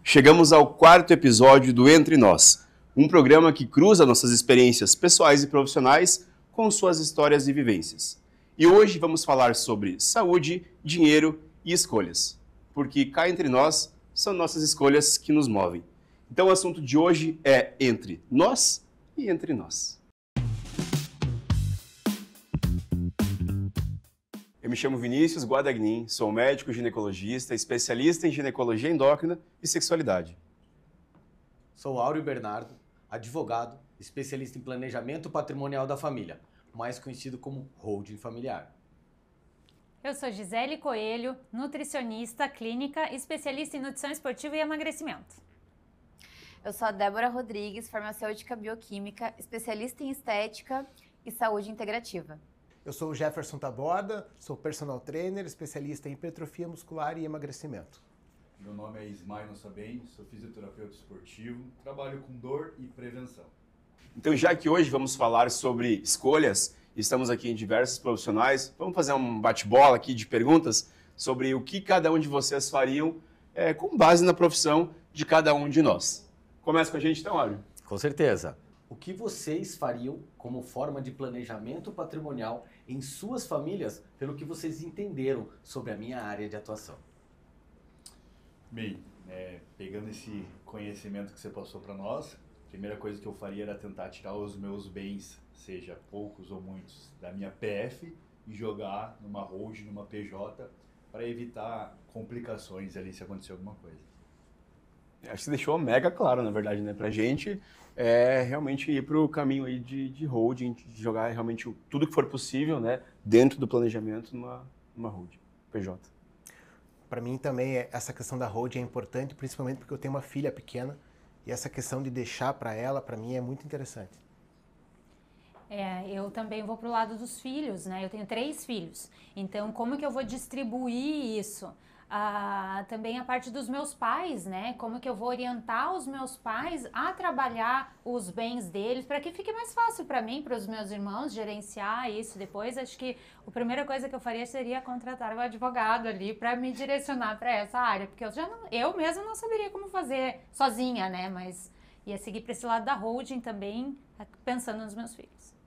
Chegamos ao quarto episódio do Entre Nós, um programa que cruza nossas experiências pessoais e profissionais com suas histórias e vivências. E hoje vamos falar sobre saúde, dinheiro e escolhas, porque cá entre nós são nossas escolhas que nos movem. Então o assunto de hoje é entre nós e entre nós. Eu me chamo Vinícius Guadagnin, sou médico ginecologista, especialista em ginecologia endócrina e sexualidade. Sou Áureo Bernardo, advogado, especialista em planejamento patrimonial da família, mais conhecido como holding familiar. Eu sou Gisele Coelho, nutricionista clínica, especialista em nutrição esportiva e emagrecimento. Eu sou a Débora Rodrigues, farmacêutica bioquímica, especialista em estética e saúde integrativa. Eu sou o Jefferson Taborda, sou personal trainer, especialista em hipertrofia muscular e emagrecimento. Meu nome é Ismael Sabem, sou fisioterapeuta esportivo, trabalho com dor e prevenção. Então, já que hoje vamos falar sobre escolhas, estamos aqui em diversos profissionais, vamos fazer um bate-bola aqui de perguntas sobre o que cada um de vocês fariam com base na profissão de cada um de nós. Começa com a gente então, Áureo. Com certeza. O que vocês fariam como forma de planejamento patrimonial em suas famílias, pelo que vocês entenderam sobre a minha área de atuação? Bem, pegando esse conhecimento que você passou para nós, a primeira coisa que eu faria era tentar tirar os meus bens, seja poucos ou muitos, da minha PF e jogar numa holding, numa PJ, para evitar complicações ali se acontecer alguma coisa. Acho que você deixou mega claro, na verdade, né? Pra gente realmente ir pro caminho aí de holding, de jogar realmente tudo que for possível, né? Dentro do planejamento numa holding, PJ. Para mim também essa questão da holding é importante, principalmente porque eu tenho uma filha pequena e essa questão de deixar para ela, para mim, é muito interessante. Eu também vou pro lado dos filhos, né? Eu tenho 3 filhos, então como que eu vou distribuir isso? Também a parte dos meus pais, né? Como que eu vou orientar os meus pais a trabalhar os bens deles para que fique mais fácil para mim, para os meus irmãos gerenciar isso depois. Acho que a primeira coisa que eu faria seria contratar um advogado ali para me direcionar para essa área, porque eu mesma não saberia como fazer sozinha, né? Mas ia seguir para esse lado da holding também, pensando nos meus filhos.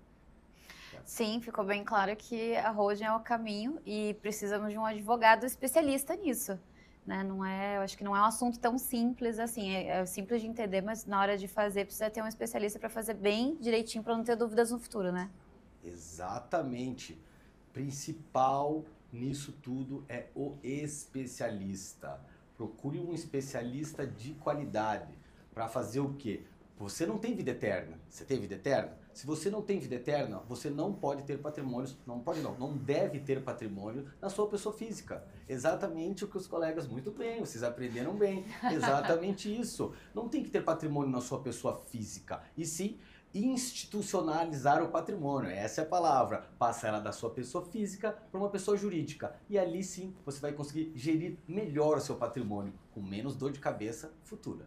Sim, ficou bem claro que a holding é o caminho e precisamos de um advogado especialista nisso, né? Eu acho que não é um assunto tão simples assim, é simples de entender, mas na hora de fazer precisa ter um especialista para fazer bem direitinho para não ter dúvidas no futuro, né? Exatamente. Principal nisso tudo é o especialista. Procure um especialista de qualidade para fazer o quê? Você não tem vida eterna. Você tem vida eterna? Se você não tem vida eterna, você não pode ter patrimônios, não deve ter patrimônio na sua pessoa física. Exatamente o que os colegas muito bem, vocês aprenderam bem. Exatamente isso. Não tem que ter patrimônio na sua pessoa física, e sim institucionalizar o patrimônio. Essa é a palavra. Passar ela da sua pessoa física para uma pessoa jurídica. E ali sim você vai conseguir gerir melhor o seu patrimônio, com menos dor de cabeça futura.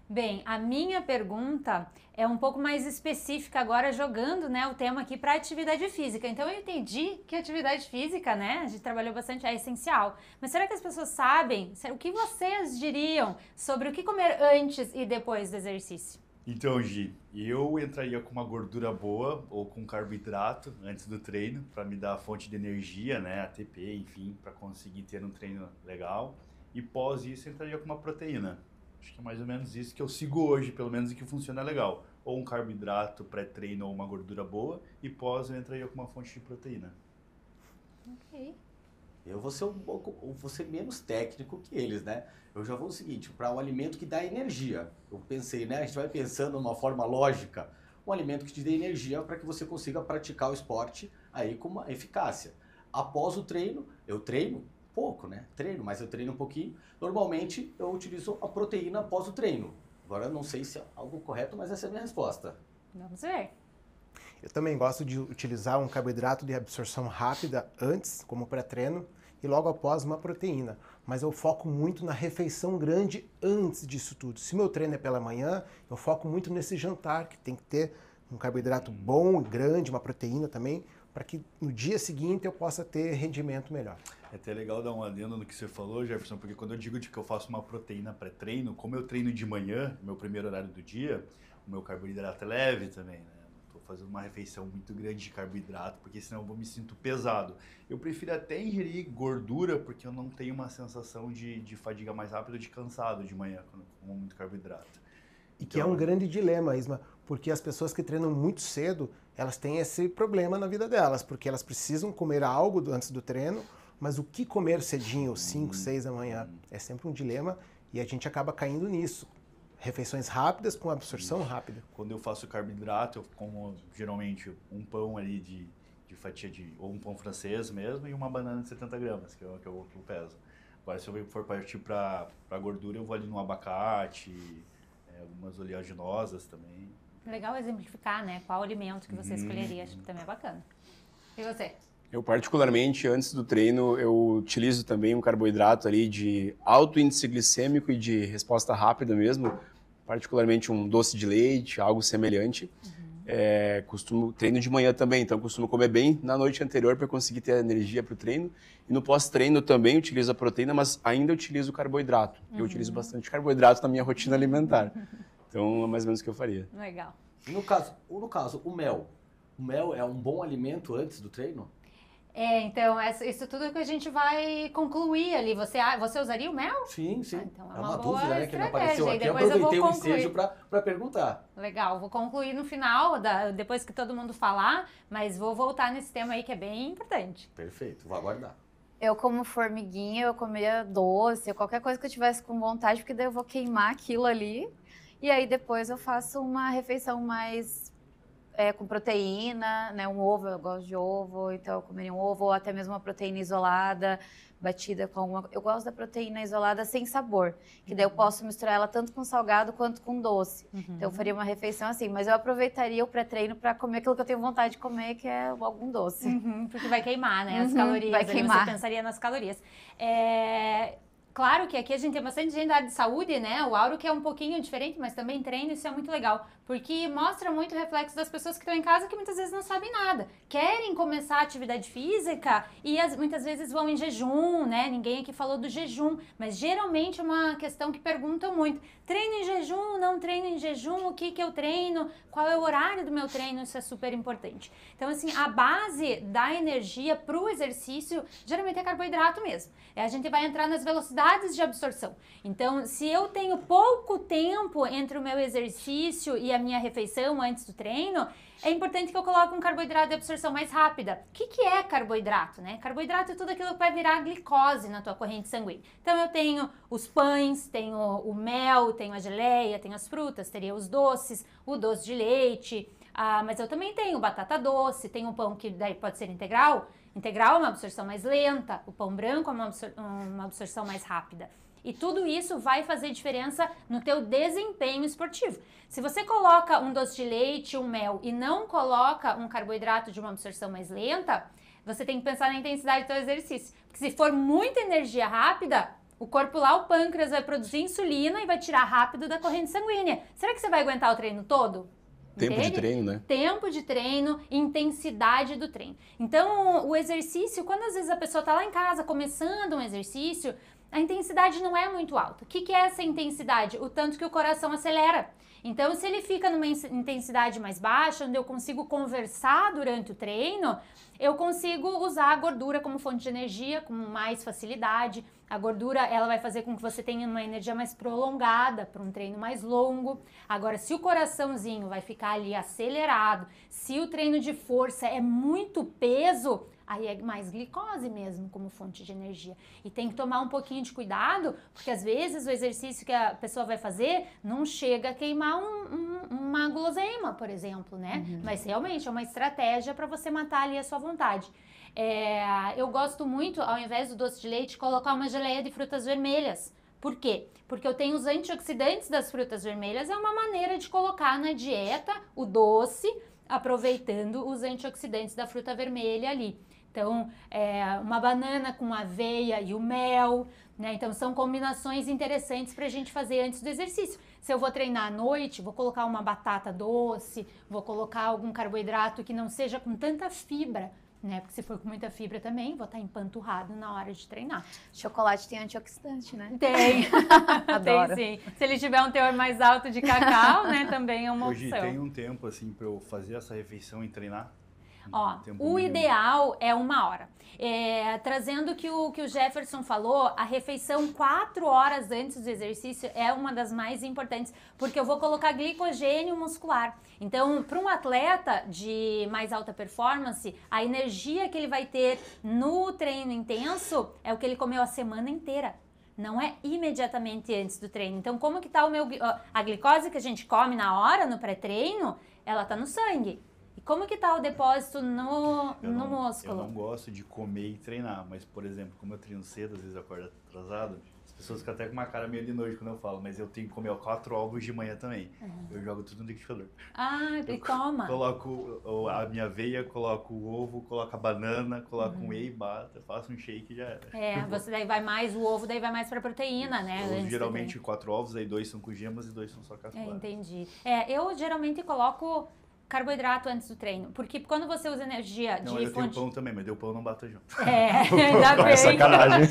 Bem, a minha pergunta é um pouco mais específica agora, jogando, né, o tema aqui para atividade física. Então eu entendi que atividade física, né, a gente trabalhou bastante, é essencial. Mas será que as pessoas sabem o que vocês diriam sobre o que comer antes e depois do exercício? Então, Gi, eu entraria com uma gordura boa ou com carboidrato antes do treino para me dar a fonte de energia, né, ATP, enfim, para conseguir ter um treino legal. E pós isso, entraria com uma proteína. Acho que é mais ou menos isso que eu sigo hoje, pelo menos, e que funciona legal. Ou um carboidrato pré-treino ou uma gordura boa, e pós eu entraria com uma fonte de proteína. Ok. Eu vou ser menos técnico que eles, né? Eu já vou o seguinte, para um alimento que dá energia. Eu pensei, né? A gente vai pensando de uma forma lógica. Um alimento que te dê energia para que você consiga praticar o esporte aí com uma eficácia. Após o treino, eu treino pouco, né? Treino, mas eu treino um pouquinho. Normalmente, eu utilizo a proteína após o treino. Agora, não sei se é algo correto, mas essa é a minha resposta. Vamos ver. Eu também gosto de utilizar um carboidrato de absorção rápida antes, como pré-treino, e logo após uma proteína. Mas eu foco muito na refeição grande antes disso tudo. Se meu treino é pela manhã, eu foco muito nesse jantar, que tem que ter um carboidrato bom e grande, uma proteína também, para que no dia seguinte eu possa ter rendimento melhor. É até legal dar um adendo no que você falou, Jefferson, porque quando eu digo que eu faço uma proteína pré-treino, como eu treino de manhã, meu primeiro horário do dia, o meu carboidrato é leve também, né? Não tô fazendo uma refeição muito grande de carboidrato, porque senão eu me sinto pesado. Eu prefiro até ingerir gordura, porque eu não tenho uma sensação de fadiga mais rápida, de cansado de manhã, quando eu como muito carboidrato. E que é um grande dilema, Isma, porque as pessoas que treinam muito cedo, elas têm esse problema na vida delas, porque elas precisam comer algo antes do treino, mas o que comer cedinho, 5, 6 da manhã, é sempre um dilema e a gente acaba caindo nisso. Refeições rápidas com absorção rápida. Quando eu faço carboidrato, eu como geralmente um pão ali de fatia ou um pão francês mesmo e uma banana de 70 gramas, que eu peso. Agora, se eu for partir para gordura, eu vou ali no abacate, algumas oleaginosas também. Legal exemplificar, né? Qual alimento que você escolheria, acho que também é bacana. E você? Eu, particularmente, antes do treino, eu utilizo também um carboidrato ali de alto índice glicêmico e de resposta rápida mesmo, particularmente um doce de leite, algo semelhante. Treino de manhã também, então costumo comer bem na noite anterior para conseguir ter energia para o treino. E no pós-treino também utilizo a proteína, mas ainda utilizo o carboidrato. Eu utilizo bastante carboidrato na minha rotina alimentar. Então é mais ou menos o que eu faria. Legal. E no caso, o mel. O mel é um bom alimento antes do treino? Então, isso tudo que a gente vai concluir ali. Você usaria o mel? Sim, sim. Então é uma dúvida, né, que me apareceu estratégia. aqui. E depois eu vou Aproveitei o concluir. ensejo para perguntar. Legal, vou concluir no final, depois que todo mundo falar, mas vou voltar nesse tema aí que é bem importante. Perfeito, vou aguardar. Eu como formiguinha, eu comia doce, qualquer coisa que eu tivesse com vontade, porque daí eu vou queimar aquilo ali. E aí depois eu faço uma refeição mais com proteína, né? Um ovo, eu gosto de ovo, então eu comeria um ovo, ou até mesmo uma proteína isolada, batida com alguma... Eu gosto da proteína isolada sem sabor, que daí eu posso misturar ela tanto com salgado quanto com doce. Então eu faria uma refeição assim, mas eu aproveitaria o pré-treino para comer aquilo que eu tenho vontade de comer, que é algum doce. Porque vai queimar, né? As calorias. Vai queimar. Você pensaria nas calorias. Claro que aqui a gente tem bastante gente da área de saúde, né? O Auro que é um pouquinho diferente, mas também treina, isso é muito legal. Porque mostra muito o reflexo das pessoas que estão em casa que muitas vezes não sabem nada. Querem começar a atividade física e muitas vezes vão em jejum, né? Ninguém aqui falou do jejum, mas geralmente é uma questão que perguntam muito. Treino em jejum, não treino em jejum, o que eu treino, qual é o horário do meu treino, isso é super importante. Então, assim, a base da energia para o exercício geralmente é carboidrato mesmo. A gente vai entrar nas velocidades de absorção. Então, se eu tenho pouco tempo entre o meu exercício e a minha refeição antes do treino, é importante que eu coloque um carboidrato de absorção mais rápida. O que é carboidrato, né? Carboidrato é tudo aquilo que vai virar glicose na tua corrente sanguínea. Então eu tenho os pães, tenho o mel, tenho a geleia, tenho as frutas, teria os doces, o doce de leite, mas eu também tenho batata doce, tenho o pão que daí pode ser integral. Integral é uma absorção mais lenta, o pão branco é uma absorção mais rápida. E tudo isso vai fazer diferença no teu desempenho esportivo. Se você coloca um doce de leite, um mel e não coloca um carboidrato de uma absorção mais lenta, você tem que pensar na intensidade do teu exercício. Porque se for muita energia rápida, o corpo lá, o pâncreas, vai produzir insulina e vai tirar rápido da corrente sanguínea. Será que você vai aguentar o treino todo? Tempo de treino, né? Tempo de treino, intensidade do treino. Então, o exercício, quando às vezes a pessoa está lá em casa começando um exercício, a intensidade não é muito alta. O que é essa intensidade? O tanto que o coração acelera. Então, se ele fica numa intensidade mais baixa, onde eu consigo conversar durante o treino, eu consigo usar a gordura como fonte de energia com mais facilidade. A gordura, ela vai fazer com que você tenha uma energia mais prolongada para um treino mais longo. Agora, se o coraçãozinho vai ficar ali acelerado, se o treino de força é muito peso, aí é mais glicose mesmo como fonte de energia. E tem que tomar um pouquinho de cuidado, porque às vezes o exercício que a pessoa vai fazer não chega a queimar uma guloseima, por exemplo, né? Mas realmente é uma estratégia para você matar ali a sua vontade. Eu gosto muito, ao invés do doce de leite, colocar uma geleia de frutas vermelhas. Por quê? Porque eu tenho os antioxidantes das frutas vermelhas, é uma maneira de colocar na dieta o doce, aproveitando os antioxidantes da fruta vermelha ali. Então, uma banana com aveia e o mel, né? Então, são combinações interessantes para a gente fazer antes do exercício. Se eu vou treinar à noite, vou colocar uma batata doce, vou colocar algum carboidrato que não seja com tanta fibra, né? Porque se for com muita fibra também, vou estar empanturrado na hora de treinar. Chocolate tem antioxidante, né? Tem, Adoro. tem sim. Se ele tiver um teor mais alto de cacau, né, também é uma Hoje opção. tem um tempo, assim, pra eu fazer essa refeição e treinar? Ó, Tempo o mínimo. ideal é 1 hora. Trazendo o que o Jefferson falou, a refeição 4 horas antes do exercício é uma das mais importantes, porque eu vou colocar glicogênio muscular. Então, para um atleta de mais alta performance, a energia que ele vai ter no treino intenso é o que ele comeu a semana inteira. Não é imediatamente antes do treino. Então, como que tá a glicose que a gente come na hora, no pré-treino, ela tá no sangue. E como que tá o depósito no músculo? Eu não gosto de comer e treinar, mas, por exemplo, como eu treino cedo, às vezes eu acordo atrasado, as pessoas ficam até com uma cara meio de nojo quando eu falo, mas eu tenho que comer 4 ovos de manhã também. Eu jogo tudo no liquidificador. Ah, e toma. Coloco a minha aveia, coloco o ovo, coloco a banana, coloco um whey, bato, faço um shake e já era. Você daí vai mais, o ovo daí vai mais pra proteína, né? Eu antes do geralmente treino. 4 ovos, aí 2 são com gemas e 2 são só cascas. Entendi. Eu geralmente coloco carboidrato antes do treino, porque quando você usa energia Não, de eu tenho fonte... pão também, mas deu pão não bata junto. Ainda bem. É sacanagem.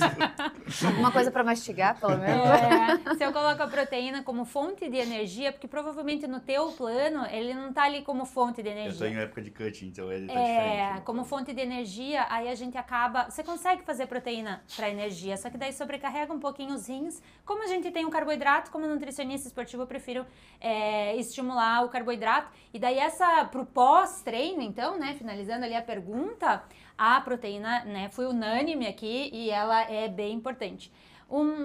Alguma coisa pra mastigar, pelo menos? Se eu coloco a proteína como fonte de energia, porque provavelmente no teu plano, ele não tá ali como fonte de Eu tô energia. em época de cutting, então ele tá diferente. Como fonte de energia, aí a gente acaba... Você consegue fazer proteína para energia, só que daí sobrecarrega um pouquinho os rins. Como a gente tem um carboidrato, como nutricionista esportivo, eu prefiro estimular o carboidrato. E daí pro pós-treino, então, né, finalizando ali a pergunta, a proteína, né, foi unânime aqui e ela é bem importante.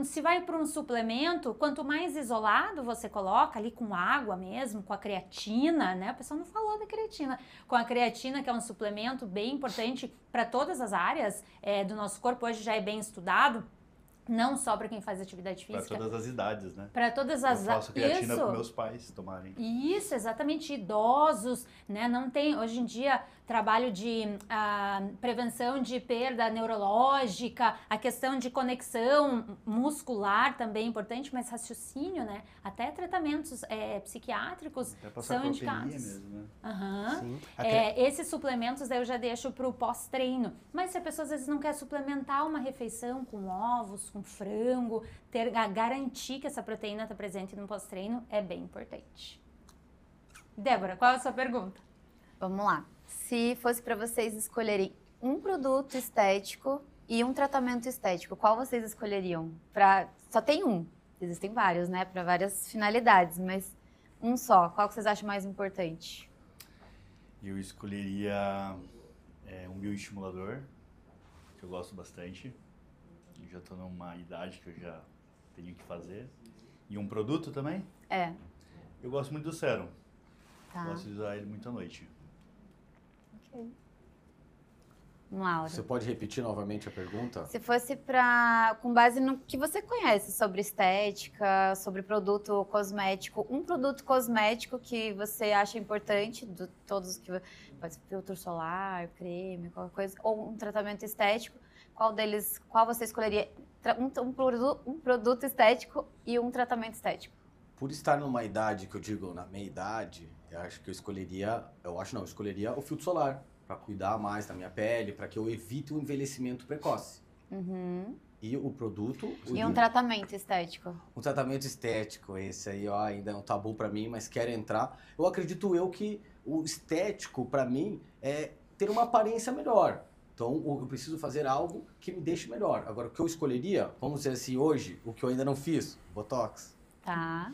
Se vai para um suplemento, quanto mais isolado você coloca ali com água mesmo, com a creatina, né? O pessoal não falou da creatina. Com a creatina, que é um suplemento bem importante para todas as áreas do nosso corpo, hoje já é bem estudado. Não só para quem faz atividade Pra física. todas as idades, né? Para todas as Eu faço creatina para meus pais tomarem. Isso, exatamente, idosos, né? Não tem, hoje em dia, trabalho de prevenção de perda neurológica, a questão de conexão muscular também é importante, mas raciocínio, né? Até tratamentos psiquiátricos Até passar são proteína indicados. mesmo, né? Aham. Sim. Esses suplementos daí eu já deixo para o pós-treino. Mas se a pessoa às vezes não quer suplementar uma refeição com ovos, com frango, garantir que essa proteína está presente no pós-treino é bem importante. Débora, qual é a sua pergunta? Vamos lá. Se fosse para vocês escolherem um produto estético e um tratamento estético, qual vocês escolheriam? Só tem um. Existem vários, né? Para várias finalidades, mas um só. Qual que vocês acham mais importante? Eu escolheria um bioestimulador, que eu gosto bastante. Eu já estou numa idade que eu já tenho que fazer. E um produto também? Eu gosto muito do sérum. Tá. Gosto de usar ele muito à noite. Ok. Laura. Você pode repetir novamente a pergunta? Se fosse com base no que você conhece sobre estética, sobre produto cosmético, um produto cosmético que você acha importante, todos que pode ser filtro solar, creme, qualquer coisa, ou um tratamento estético, qual você escolheria? Um produto estético e um tratamento estético. Por estar numa idade que eu digo, na meia idade, eu escolheria o filtro solar, para cuidar mais da minha pele, para que eu evite o envelhecimento precoce. E o produto... E um tratamento estético. Um tratamento estético, esse aí ainda é um tabu para mim, mas quero entrar. Eu acredito que o estético, para mim, é ter uma aparência melhor. Então, eu preciso fazer algo que me deixe melhor. Agora, o que eu escolheria, vamos dizer assim, hoje, o que eu ainda não fiz, Botox. Tá.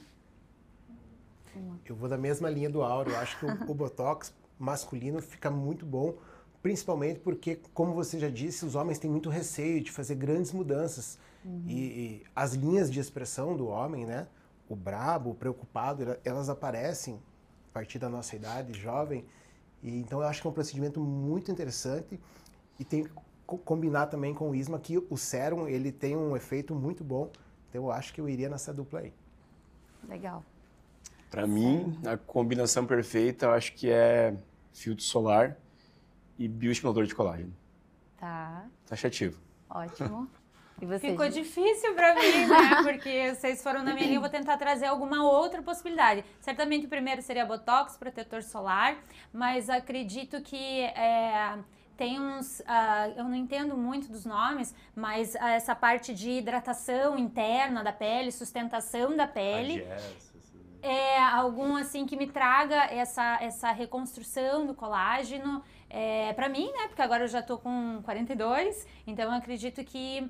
Eu vou da mesma linha do Áureo. Eu acho que o Botox masculino fica muito bom, principalmente porque, como você já disse, os homens têm muito receio de fazer grandes mudanças. E as linhas de expressão do homem, né? O brabo, o preocupado, elas aparecem a partir da nossa idade, jovem. E, então, eu acho que é um procedimento muito interessante e tem que combinar também com o ISMA, que o sérum, ele tem um efeito muito bom. Então, eu acho que eu iria nessa dupla aí. Legal. Para mim, a combinação perfeita, eu acho que é filtro solar e bioestimulador de colágeno. Tá. Taxativo. Ótimo. E você? Ficou difícil para mim, né? Porque vocês foram na minha linha, eu vou tentar trazer alguma outra possibilidade. Certamente o primeiro seria Botox, protetor solar, mas acredito que tem uns, eu não entendo muito dos nomes, mas essa parte de hidratação interna da pele, sustentação da pele. É algum assim que me traga essa reconstrução do colágeno para mim, né? Porque agora eu já tô com 42, então eu acredito que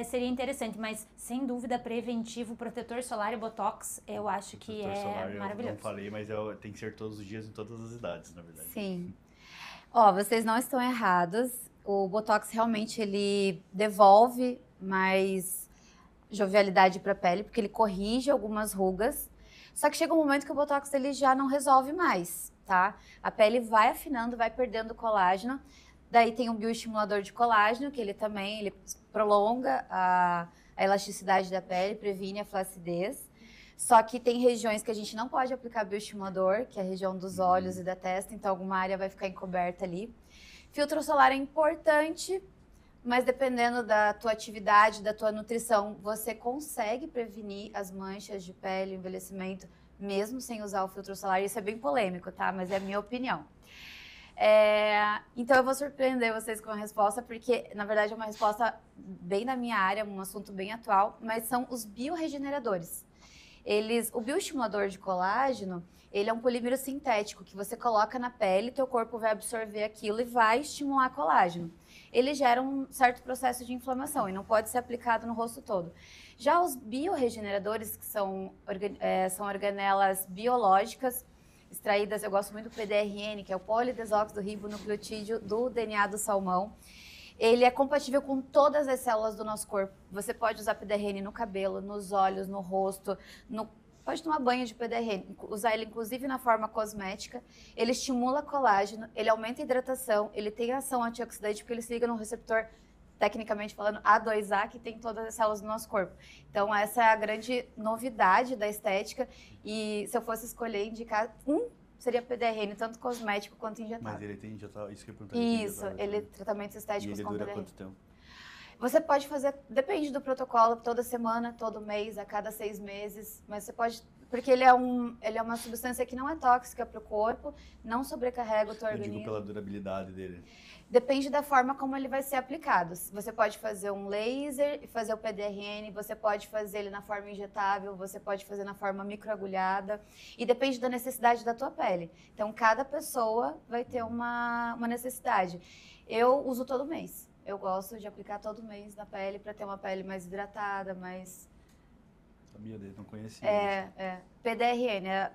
seria interessante, mas sem dúvida preventivo, protetor solar e botox, eu acho que é maravilhoso. Eu não falei, mas tem que ser todos os dias em todas as idades, na verdade. Sim. Ó, vocês não estão errados. O botox realmente ele devolve mais jovialidade para a pele, porque ele corrige algumas rugas. Só que chega um momento que o botox ele já não resolve mais, tá? A pele vai afinando, vai perdendo colágeno. Daí tem um bioestimulador de colágeno, que ele prolonga a elasticidade da pele, previne a flacidez. Só que tem regiões que a gente não pode aplicar bioestimulador, que é a região dos olhos e da testa, então alguma área vai ficar encoberta ali. Filtro solar é importante, mas dependendo da tua atividade, da tua nutrição, você consegue prevenir as manchas de pele, o envelhecimento, mesmo sem usar o filtro solar. Isso é bem polêmico, tá? Mas é a minha opinião. Então eu vou surpreender vocês com a resposta, porque na verdade é uma resposta bem da minha área, um assunto bem atual, mas são os bioregeneradores. O bioestimulador de colágeno, ele é um polímero sintético que você coloca na pele, teu corpo vai absorver aquilo e vai estimular colágeno. Ele gera um certo processo de inflamação e não pode ser aplicado no rosto todo. Já os bioregeneradores, que são organelas biológicas, extraídas, eu gosto muito do PDRN, que é o polidesóxido-ribonucleotídeo do DNA do salmão. Ele é compatível com todas as células do nosso corpo. Você pode usar PDRN no cabelo, nos olhos, no rosto, pode tomar banho de PDRN, usar ele inclusive na forma cosmética. Ele estimula colágeno, ele aumenta a hidratação, ele tem ação antioxidante porque ele se liga no receptor, tecnicamente falando, A2A, que tem todas as células do nosso corpo. Então essa é a grande novidade da estética e se eu fosse escolher, indicar seria PDRN, tanto cosmético quanto injetável. Mas ele tem injetável, isso que eu perguntei. Isso, ele tratamentos estéticos com PDRN. E ele dura quanto tempo? Você pode fazer, depende do protocolo, toda semana, todo mês, a cada 6 meses, mas você pode, porque ele é uma substância que não é tóxica para o corpo, não sobrecarrega o teu organismo. Eu digo pela durabilidade dele. Depende da forma como ele vai ser aplicado. Você pode fazer um laser e fazer o PDRN, você pode fazer ele na forma injetável, você pode fazer na forma microagulhada, e depende da necessidade da tua pele. Então, cada pessoa vai ter uma necessidade. Eu uso todo mês. Eu gosto de aplicar todo mês na pele para ter uma pele mais hidratada, mais... Sabia dele, não conhecia. PDRN,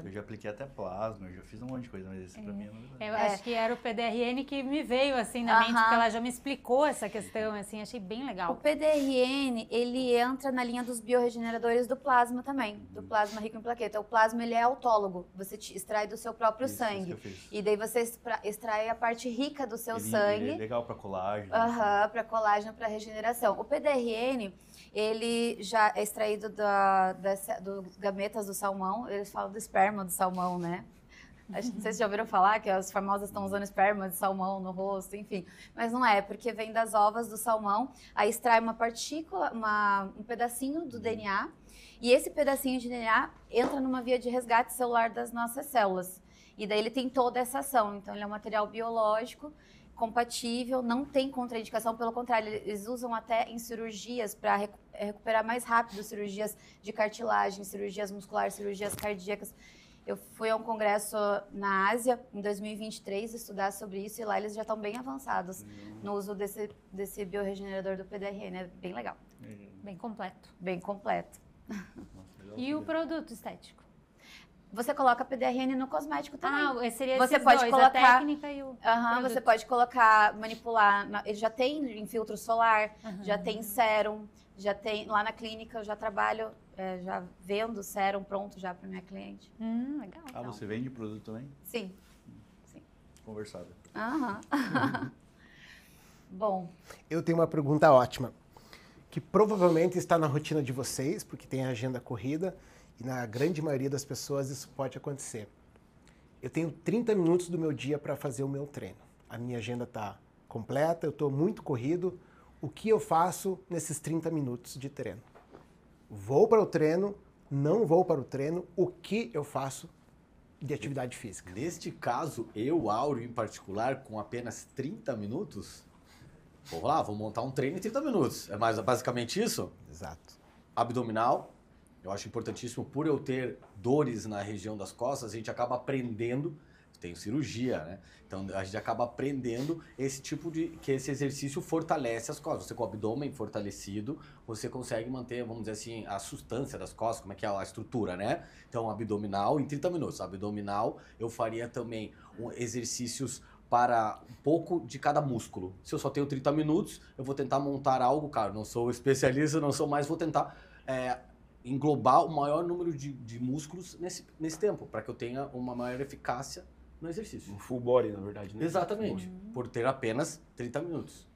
Eu já apliquei até plasma, eu já fiz um monte de coisa, mas esse pra mim é novidade. Eu acho que era o PDRN que me veio assim na mente, porque ela já me explicou essa questão, assim, achei bem legal. O PDRN, ele entra na linha dos bioregeneradores do plasma também, do plasma rico em plaqueta. O plasma, ele é autólogo, você extrai do seu próprio sangue. E daí você extrai a parte rica do seu sangue. Ele é legal para colágeno. Para colágeno, para regeneração. O PDRN, ele já é extraído dos gametas do salmão, eles falam do esperma do salmão, né? Não sei se vocês já ouviram falar que as famosas estão usando esperma de salmão no rosto, enfim. Mas não é, porque vem das ovas do salmão, aí extrai uma partícula, um pedacinho do DNA, e esse pedacinho de DNA entra numa via de resgate celular das nossas células. E daí ele tem toda essa ação, então ele é um material biológico, compatível, não tem contraindicação, pelo contrário, eles usam até em cirurgias para recuperar mais rápido, cirurgias de cartilagem, cirurgias musculares, cirurgias cardíacas. Eu fui a um congresso na Ásia em 2023 estudar sobre isso e lá eles já estão bem avançados no uso desse bioregenerador do PDRN, é bem legal. Bem completo. Bem completo. E o produto estético? Você coloca PDRN no cosmético também. Seria você esses pode dois, colocar, a técnica e o produto. Você pode colocar, manipular. Ele já tem em filtro solar, já tem sérum, já tem lá na clínica. Eu já trabalho, já vendo sérum pronto já para minha cliente. Legal. Então. Você vende produto também? Sim. Conversado. Bom. Eu tenho uma pergunta ótima, que provavelmente está na rotina de vocês, porque tem a agenda corrida. E na grande maioria das pessoas isso pode acontecer. Eu tenho 30 minutos do meu dia para fazer o meu treino. A minha agenda está completa, eu estou muito corrido. O que eu faço nesses 30 minutos de treino? Vou para o treino, não vou para o treino, o que eu faço de atividade física. Neste caso, eu, Áureo, em particular, com apenas 30 minutos, vou lá, vou montar um treino em 30 minutos. É mais basicamente isso? Exato. Abdominal, eu acho importantíssimo, por eu ter dores na região das costas, a gente acaba aprendendo, tem cirurgia, né? Então a gente acaba aprendendo esse tipo de, que esse exercício fortalece as costas. Você com o abdômen fortalecido, você consegue manter, vamos dizer assim, a sustância das costas, como é que é a estrutura, né? Então abdominal em 30 minutos. Abdominal eu faria também exercícios para um pouco de cada músculo. Se eu só tenho 30 minutos, eu vou tentar montar algo, cara, não sou especialista, não sou mais, vou tentar englobar o maior número de músculos nesse tempo, para que eu tenha uma maior eficácia no exercício. Um full body, na verdade, né? Exatamente, por ter apenas 30 minutos.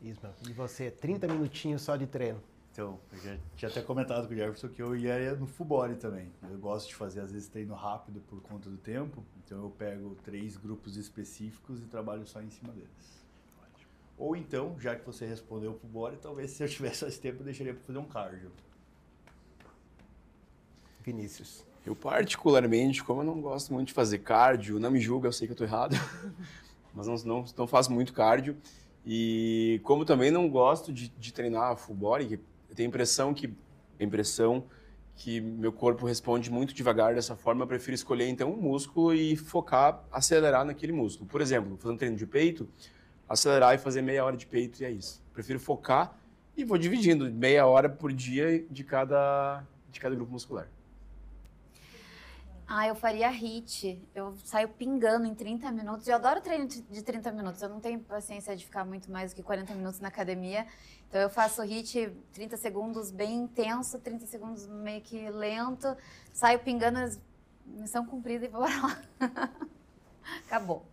Ismael, e você, 30 minutinhos só de treino? Então, eu já tinha até comentado com o Jefferson que eu ia no full body também. Eu gosto de fazer, às vezes, treino rápido por conta do tempo. Então, eu pego 3 grupos específicos e trabalho só em cima deles. Ou então, já que você respondeu full body, talvez se eu tivesse mais tempo, eu deixaria para fazer um cardio. Vinícius. Eu particularmente, como eu não gosto muito de fazer cardio, não me julga, eu sei que eu tô errado, mas não faço muito cardio. E como também não gosto de treinar full body, eu tenho a impressão que meu corpo responde muito devagar dessa forma, eu prefiro escolher então um músculo e focar, acelerar naquele músculo. Por exemplo, fazendo treino de peito, acelerar e fazer meia hora de peito e é isso. Prefiro focar e vou dividindo meia hora por dia de cada grupo muscular. Eu faria HIIT. Eu saio pingando em 30 minutos. Eu adoro treino de 30 minutos. Eu não tenho paciência de ficar muito mais do que 40 minutos na academia. Então eu faço HIIT 30 segundos bem intenso, 30 segundos meio que lento. Saio pingando, missão cumprida e vou lá. Acabou.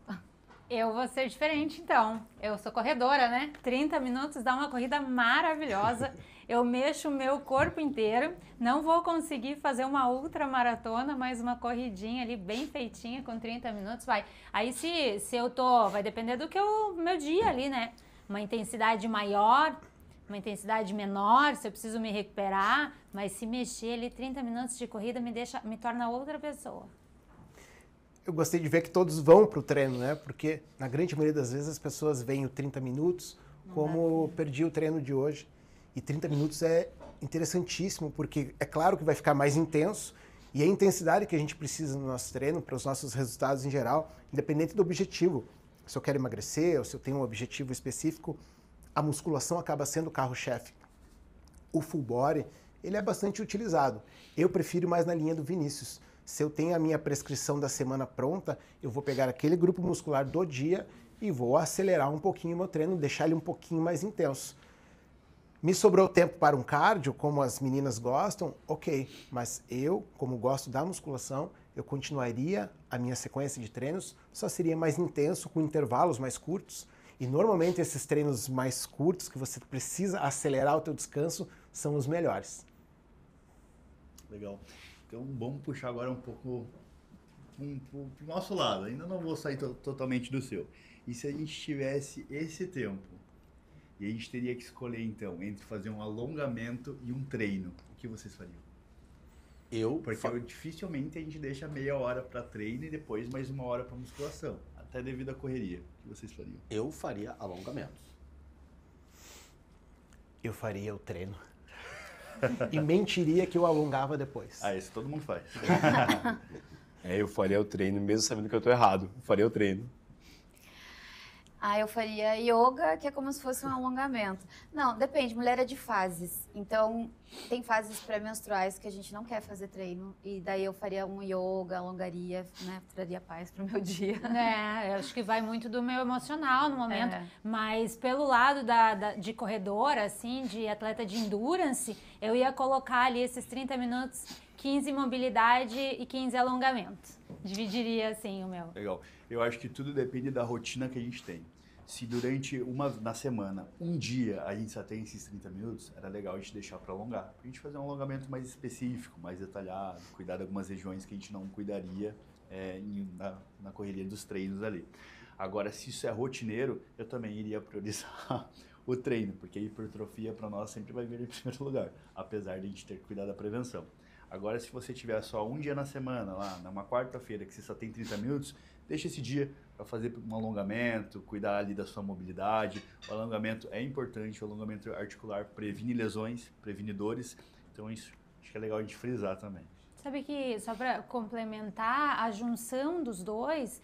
Eu vou ser diferente, então. Eu sou corredora, né? 30 minutos dá uma corrida maravilhosa. Eu mexo o meu corpo inteiro. Não vou conseguir fazer uma ultramaratona, mas uma corridinha ali bem feitinha com 30 minutos vai. Aí se eu tô, vai depender do que o meu dia ali, né? Uma intensidade maior, uma intensidade menor, se eu preciso me recuperar, mas se mexer ali 30 minutos de corrida me torna outra pessoa. Eu gostei de ver que todos vão para o treino, né? Porque na grande maioria das vezes as pessoas veem o 30 minutos como perdi o treino de hoje. E 30 minutos é interessantíssimo, porque é claro que vai ficar mais intenso e a intensidade que a gente precisa no nosso treino, para os nossos resultados em geral, independente do objetivo. Se eu quero emagrecer ou se eu tenho um objetivo específico, a musculação acaba sendo o carro-chefe. O full body, ele é bastante utilizado. Eu prefiro mais na linha do Vinícius. Se eu tenho a minha prescrição da semana pronta, eu vou pegar aquele grupo muscular do dia e vou acelerar um pouquinho o meu treino, deixar ele um pouquinho mais intenso. Me sobrou tempo para um cardio, como as meninas gostam, ok. Mas eu, como gosto da musculação, eu continuaria a minha sequência de treinos, só seria mais intenso, com intervalos mais curtos. E normalmente esses treinos mais curtos, que você precisa acelerar o teu descanso, são os melhores. Legal. Então vamos puxar agora um pouco para o nosso lado. Ainda não vou sair totalmente do seu. E se a gente tivesse esse tempo, e a gente teria que escolher então entre fazer um alongamento e um treino, o que vocês fariam? Porque dificilmente a gente deixa meia hora para treino e depois mais uma hora para musculação, até devido à correria. O que vocês fariam? Eu faria alongamentos. Eu faria o treino. E mentiria que eu alongava depois. Isso todo mundo faz. Eu faria o treino, mesmo sabendo que eu tô errado. Eu faria o treino. Eu faria yoga, que é como se fosse um alongamento. Não, depende, mulher é de fases. Então, tem fases pré-menstruais que a gente não quer fazer treino. E daí eu faria um yoga, alongaria, né? Traria paz pro meu dia. Eu acho que vai muito do meu emocional no momento. Mas pelo lado de corredora, assim, de atleta de endurance, eu ia colocar ali esses 30 minutos, 15 mobilidade e 15 alongamento. Dividiria, assim, o meu. Legal. Eu acho que tudo depende da rotina que a gente tem. Se durante na semana, um dia, a gente só tem esses 30 minutos, era legal a gente deixar para alongar. Pra gente fazer um alongamento mais específico, mais detalhado, cuidar de algumas regiões que a gente não cuidaria na correria dos treinos ali. Agora, se isso é rotineiro, eu também iria priorizar o treino, porque a hipertrofia para nós sempre vai vir em primeiro lugar, apesar de a gente ter que cuidar da prevenção. Agora, se você tiver só um dia na semana, lá, numa quarta-feira, que você só tem 30 minutos, deixa esse dia para fazer um alongamento, cuidar ali da sua mobilidade. O alongamento é importante, o alongamento articular previne lesões, previne dores. Então, isso acho que é legal a gente frisar também. Sabe que, só para complementar, a junção dos dois,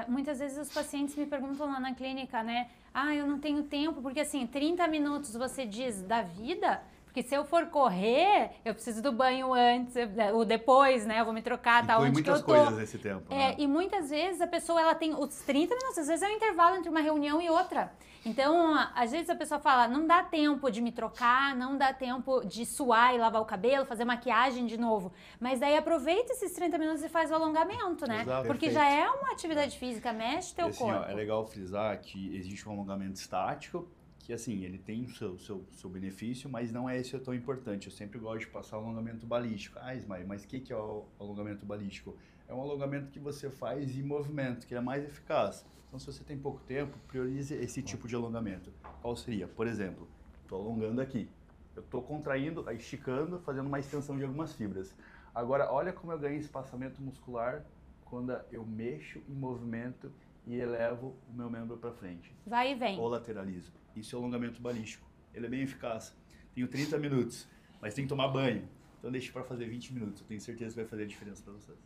muitas vezes os pacientes me perguntam lá na clínica, né? Ah, eu não tenho tempo, porque assim, 30 minutos você diz da vida, porque se eu for correr, eu preciso do banho antes, ou depois, né? Eu vou me trocar, tá onde que eu tô. Inclui muitas coisas nesse tempo, né? E muitas vezes a pessoa, ela tem os 30 minutos, às vezes é um intervalo entre uma reunião e outra. Então, às vezes a pessoa fala, não dá tempo de me trocar, não dá tempo de suar e lavar o cabelo, fazer maquiagem de novo. Mas daí aproveita esses 30 minutos e faz o alongamento, né? Exato. Porque Perfeito. já é uma atividade física, mexe teu Assim, ó, corpo. é legal frisar que existe um alongamento estático, que assim, ele tem o seu benefício, mas não é esse tão importante. Eu sempre gosto de passar o alongamento balístico. Ah, Ismael, mas o que é o alongamento balístico? É um alongamento que você faz em movimento, que é mais eficaz. Então, se você tem pouco tempo, priorize esse tipo de alongamento. Qual seria? Por exemplo, estou alongando aqui. Eu estou contraindo, esticando, fazendo uma extensão de algumas fibras. Agora, olha como eu ganho espaçamento muscular quando eu mexo em movimento e elevo o meu membro para frente. Vai e vem. Ou lateralizo. Isso é alongamento balístico. Ele é bem eficaz. Tenho 30 minutos, mas tem que tomar banho. Então deixe para fazer 20 minutos. Eu tenho certeza que vai fazer a diferença para vocês.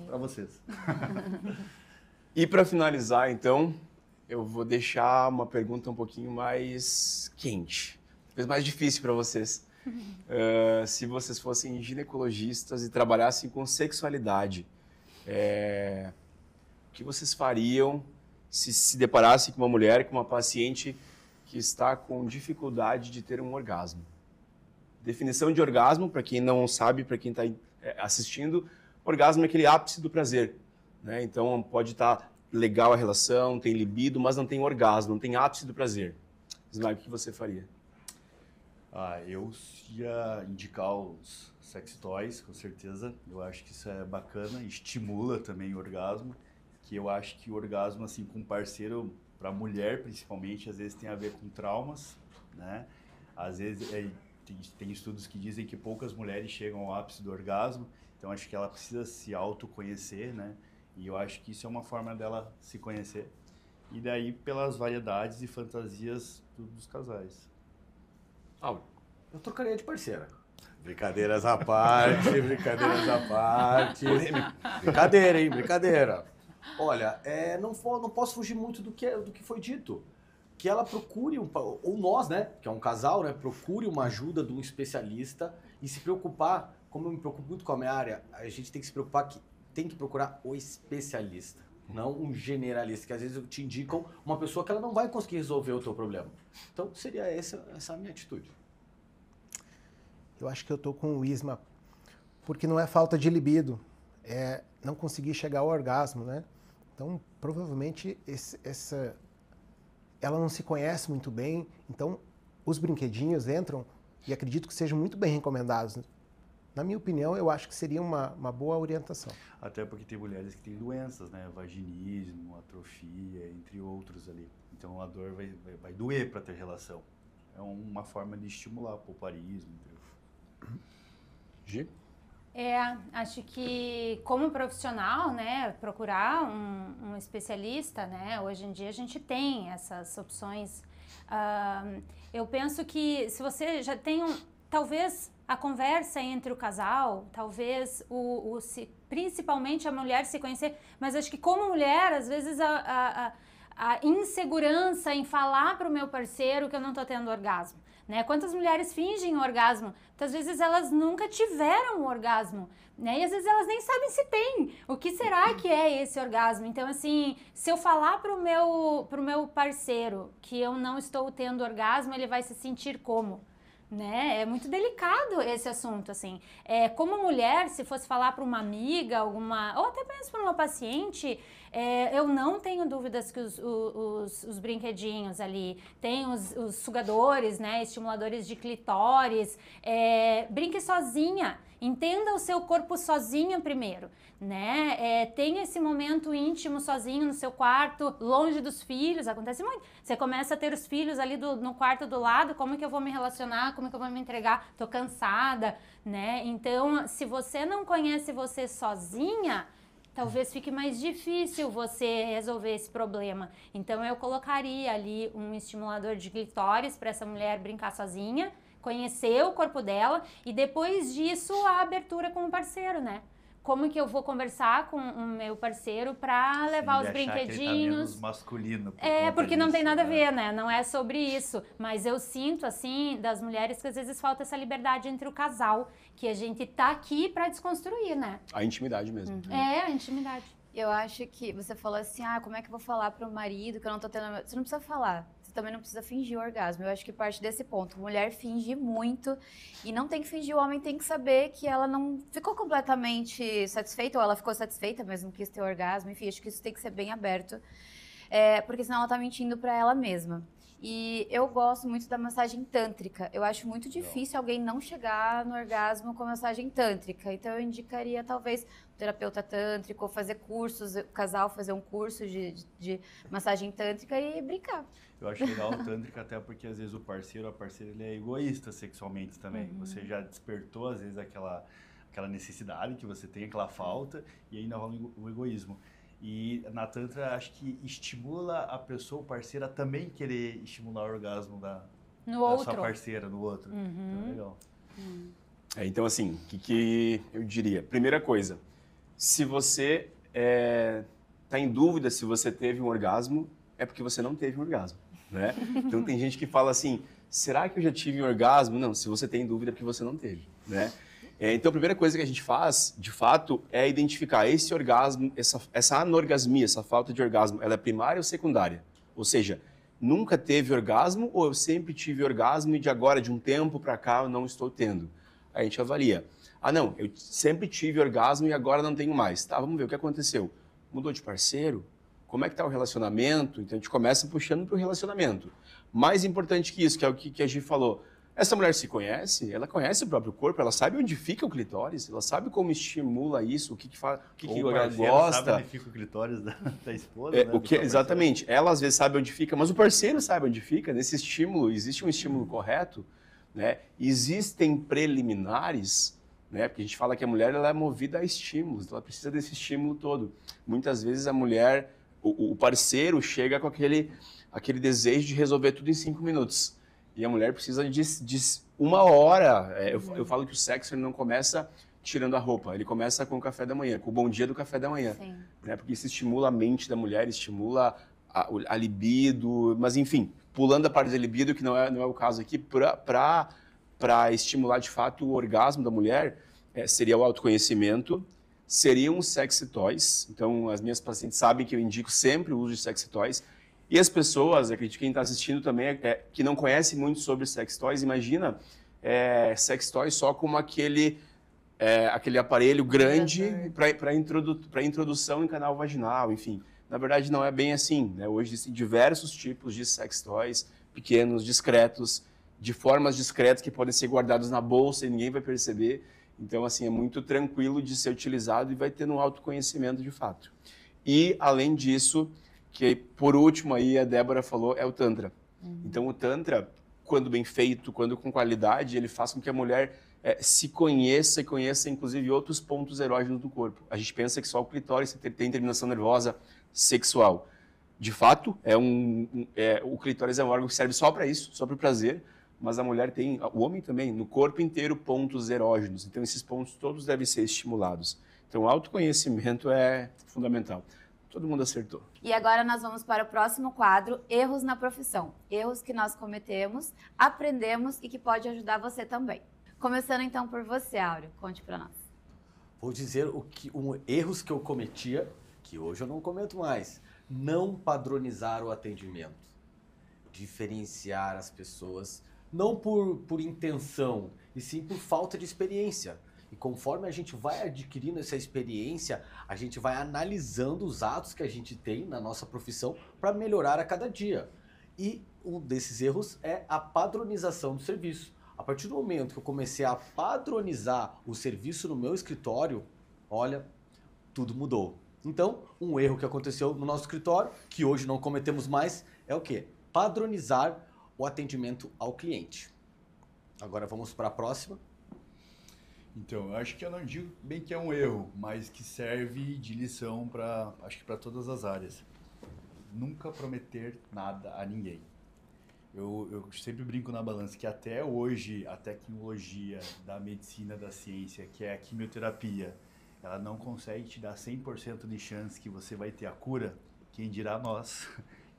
Para vocês. E para finalizar, então, eu vou deixar uma pergunta um pouquinho mais quente, talvez mais difícil para vocês. Se vocês fossem ginecologistas e trabalhassem com sexualidade, o que vocês fariam se deparassem com uma mulher, com uma paciente que está com dificuldade de ter um orgasmo? Definição de orgasmo, para quem não sabe, para quem está assistindo, orgasmo é aquele ápice do prazer, né? Então pode estar legal a relação, tem libido, mas não tem orgasmo, não tem ápice do prazer. Ismael, o que você faria? Eu ia indicar os sex toys, com certeza. Eu acho que isso é bacana, estimula também o orgasmo. Que eu acho que o orgasmo, assim, com parceiro, para mulher principalmente, às vezes tem a ver com traumas, né? Às vezes tem estudos que dizem que poucas mulheres chegam ao ápice do orgasmo, então acho que ela precisa se autoconhecer, né? E eu acho que isso é uma forma dela se conhecer. E daí pelas variedades e fantasias dos casais. Eu trocaria de parceira. Brincadeiras à parte, brincadeiras à parte. Brincadeira, hein? Brincadeira. Olha, não posso fugir muito do que foi dito. Que ela procure, ou nós, né, que é um casal, né, procure uma ajuda de um especialista e se preocupar, como eu me preocupo muito com a minha área, a gente tem que se preocupar que tem que procurar o especialista, não um generalista, que às vezes te indicam uma pessoa que ela não vai conseguir resolver o teu problema. Então, seria essa a minha atitude. Eu acho que eu tô com o Isma, porque não é falta de libido, é não conseguir chegar ao orgasmo, né? Então, provavelmente, ela não se conhece muito bem, então os brinquedinhos entram e acredito que sejam muito bem recomendados. Na minha opinião, eu acho que seria uma boa orientação. Até porque tem mulheres que têm doenças, né? Vaginismo, atrofia, entre outros ali. Então a dor vai doer para ter relação. É uma forma de estimular o pouparismo. Gi? Acho que como profissional, né, procurar um especialista, né, hoje em dia a gente tem essas opções. Eu penso que se você já tem talvez a conversa entre o casal, talvez principalmente a mulher se conhecer, mas acho que como mulher, às vezes a insegurança em falar para o meu parceiro que eu não estou tendo orgasmo. Né? Quantas mulheres fingem orgasmo? Muitas vezes elas nunca tiveram um orgasmo, né? E às vezes elas nem sabem se tem. O que será que é esse orgasmo? Então, assim, se eu falar pro meu parceiro que eu não estou tendo orgasmo, ele vai se sentir como? Né? É muito delicado esse assunto, assim. Como mulher, se fosse falar para uma amiga, ou até mesmo para uma paciente, eu não tenho dúvidas que os brinquedinhos ali, tem os sugadores, né, estimuladores de clitóris, brinque sozinha, entenda o seu corpo sozinha primeiro, né, tenha esse momento íntimo sozinho no seu quarto, longe dos filhos, acontece muito, você começa a ter os filhos ali no quarto do lado, como que eu vou me relacionar com como é que eu vou me entregar? Tô cansada, né? Então, se você não conhece você sozinha, talvez fique mais difícil você resolver esse problema. Então, eu colocaria ali um estimulador de clitóris para essa mulher brincar sozinha, conhecer o corpo dela e depois disso a abertura com o parceiro, né? Como que eu vou conversar com o meu parceiro para levar os brinquedinhos? Que ele tá menos masculino. Porque não tem nada a ver, né? Não é sobre isso. Mas eu sinto, assim, das mulheres que às vezes falta essa liberdade entre o casal, que a gente tá aqui para desconstruir, né? A intimidade mesmo. A intimidade. Eu acho que você falou assim, como é que eu vou falar pro marido que eu não tô tendo... Você não precisa falar. Você também não precisa fingir o orgasmo. Eu acho que parte desse ponto. Mulher finge muito e não tem que fingir. O homem tem que saber que ela não ficou completamente satisfeita ou ela ficou satisfeita, mas não quis ter orgasmo. Enfim, acho que isso tem que ser bem aberto. Porque senão ela tá mentindo pra ela mesma. E eu gosto muito da massagem tântrica. Eu acho muito difícil alguém não chegar no orgasmo com massagem tântrica. Então eu indicaria talvez um terapeuta tântrico, ou fazer cursos, o casal fazer um curso de massagem tântrica e brincar. Eu acho legal o tântrica até porque às vezes o parceiro ou a parceira ele é egoísta sexualmente também. Você já despertou às vezes aquela necessidade que você tem, aquela falta, e ainda rola o egoísmo. E na Tantra, acho que estimula a pessoa, o parceiro, a também querer estimular o orgasmo da sua parceira, no outro. Então, é legal. Então, assim, o que eu diria? Primeira coisa, se você tá em dúvida se você teve um orgasmo, é porque você não teve um orgasmo, né? Então, tem gente que fala assim, será que eu já tive um orgasmo? Não, se você tem dúvida é porque você não teve, né? Então, a primeira coisa que a gente faz, de fato, é identificar esse orgasmo, essa anorgasmia, essa falta de orgasmo, ela é primária ou secundária? Ou seja, nunca teve orgasmo ou eu sempre tive orgasmo e de agora, de um tempo para cá, eu não estou tendo? Aí a gente avalia. Não, eu sempre tive orgasmo e agora não tenho mais. Tá, vamos ver o que aconteceu. Mudou de parceiro? Como é que está o relacionamento? Então, a gente começa puxando para o relacionamento. Mais importante que isso, que é o que a Gi falou, essa mulher se conhece, ela conhece o próprio corpo, ela sabe onde fica o clitóris, ela sabe como estimula isso, o que faz, o que ela gosta. Sabe onde fica o clitóris da esposa, né? Exatamente. Ela às vezes sabe onde fica, mas o parceiro sabe onde fica. Nesse estímulo, existe um estímulo correto, né? Existem preliminares, né? Porque a gente fala que a mulher ela é movida a estímulos, ela precisa desse estímulo todo. Muitas vezes a mulher, o parceiro chega com aquele desejo de resolver tudo em 5 minutos. E a mulher precisa de 1 hora. Eu falo que o sexo ele não começa tirando a roupa, ele começa com o café da manhã, com o bom dia do café da manhã. Né? Porque isso estimula a mente da mulher, estimula a libido, mas enfim, pulando a parte da libido, que não é o caso aqui, para estimular de fato o orgasmo da mulher, seria o autoconhecimento, seriam os sexy toys. Então, as minhas pacientes sabem que eu indico sempre o uso de sexy toys. E as pessoas, acredito que quem está assistindo também, que não conhece muito sobre sex toys, imagina sex toys só como aquele aparelho grande para introdução em canal vaginal, enfim. Na verdade, não é bem assim, né? Hoje existem diversos tipos de sex toys, pequenos, discretos, de formas discretas que podem ser guardados na bolsa e ninguém vai perceber. Então, assim, é muito tranquilo de ser utilizado e vai ter um autoconhecimento de fato. E, além disso, que por último aí a Débora falou, é o Tantra. Então o Tantra, quando bem feito, quando com qualidade, ele faz com que a mulher se conheça e conheça inclusive outros pontos erógenos do corpo. A gente pensa que só o clitóris tem terminação nervosa sexual. De fato, o clitóris é um órgão que serve só para isso, só para o prazer, mas a mulher tem, o homem também, no corpo inteiro pontos erógenos. Então esses pontos todos devem ser estimulados. Então o autoconhecimento é fundamental. Todo mundo acertou. E agora nós vamos para o próximo quadro, Erros na Profissão. Erros que nós cometemos, aprendemos e que pode ajudar você também. Começando então por você, Áureo. Conte para nós. Vou dizer erros que eu cometia, que hoje eu não cometo mais. Não padronizar o atendimento. Diferenciar as pessoas, não por intenção, e sim por falta de experiência. E conforme a gente vai adquirindo essa experiência, a gente vai analisando os atos que a gente tem na nossa profissão para melhorar a cada dia. E um desses erros é a padronização do serviço. A partir do momento que eu comecei a padronizar o serviço no meu escritório, olha, tudo mudou. Então, um erro que aconteceu no nosso escritório, que hoje não cometemos mais, é o quê? Padronizar o atendimento ao cliente. Agora vamos para a próxima. Então, eu acho que eu não digo bem que é um erro, mas que serve de lição para, acho que para todas as áreas. Nunca prometer nada a ninguém. Eu sempre brinco na balança que até hoje a tecnologia da medicina, da ciência, que é a quimioterapia, ela não consegue te dar 100% de chance que você vai ter a cura. Quem dirá nós,